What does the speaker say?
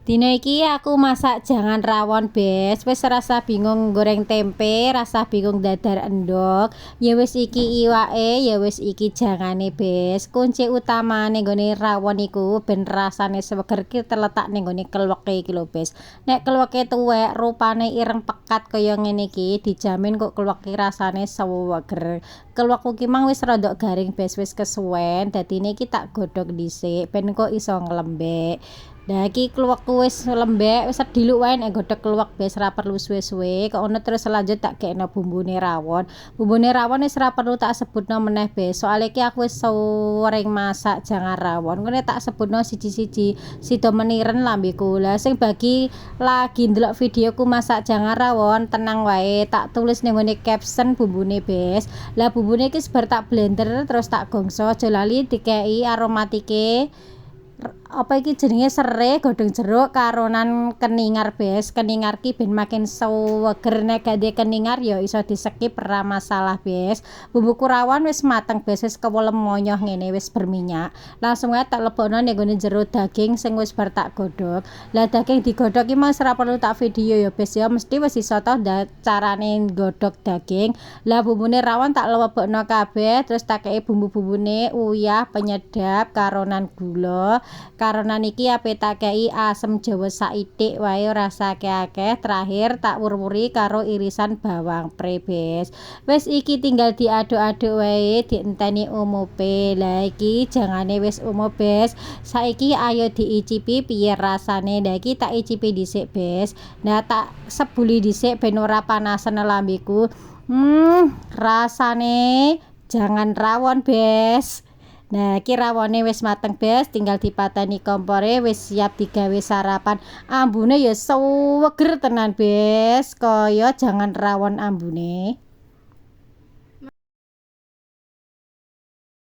Dina iki aku masak jangan rawon bes. Wis rasa bingung goreng tempe, rasa bingung dadar endhog. Ya wis iki iwake, ya wis iki jangane bes. Kunci utamane nggone rawon iku ben rasane seger ki terletak ning nggone keluweke iki lho bes. Nek keluweke tuwek rupane ireng pekat kaya ngene iki dijamin kok keluweke rasane seger. Keluwekku ki mang wis rada garing bes, wis kesuwen. Dadine iki tak godhog dhisik ben kok iso nglembek. Nah iki kluwekku wis lembek, wis sedhiluk wae nek godhog kluwek bes ora perlu suwe-suwe. Kok ngono terus selanjut tak gekno bumbune rawon. Bumbune rawon wis ora perlu tak sebutno meneh bes. Soale iki aku wis sering masak jangan rawon. Ngene tak sebutno siji-siji. Sida meniren lambeku. Lah sing bagi lagi ndelok videoku masak jangan rawon, tenang wae. Tak tulis ning ngene caption bumbune bes. Lah bumbune iki sebar tak blender terus tak gongso. Aja lali dikeki aromatike apa iki jenenge serai godhong jeruk karonan keningar bes. Keningar ki ben makin seger. Nek gak ndek keningar ya iso di skip ora masalah bes. Bumbuku rawon wis mateng bes, wis kewelem monyoh ngene wis berminyak. Langsung ae tak lebokno ning gone jero daging sing wis bar tak godhog. Lah daging digodhog ki mas ora perlu tak video ya bes ya, mesti wis iso to carane godhog daging. Lah bumbune rawon tak lebokno kabeh terus tak kei bumbu-bumbune uyah, penyedap, karonan gula. Karena niki ape tak kei asem jawa saitik wae ora akeh-akeh. Terakhir tak wur-wuri karo irisan bawang pre bes. Wis iki tinggal diaduk-aduk wae dienteni umupe. Lah iki jangane wis umup bes. Saiki ayo diicipi piye rasane. Lah iki tak icipi dhisik bes. Nah tak sebuli dhisik ben ora panasen lambeku. Rasane jangan rawon bes. Nah, iki rawone wis mateng bes, tinggal dipateni kompore wis siap digawe sarapan. Ambune ya seger tenan bes, kaya jangan rawon ambune.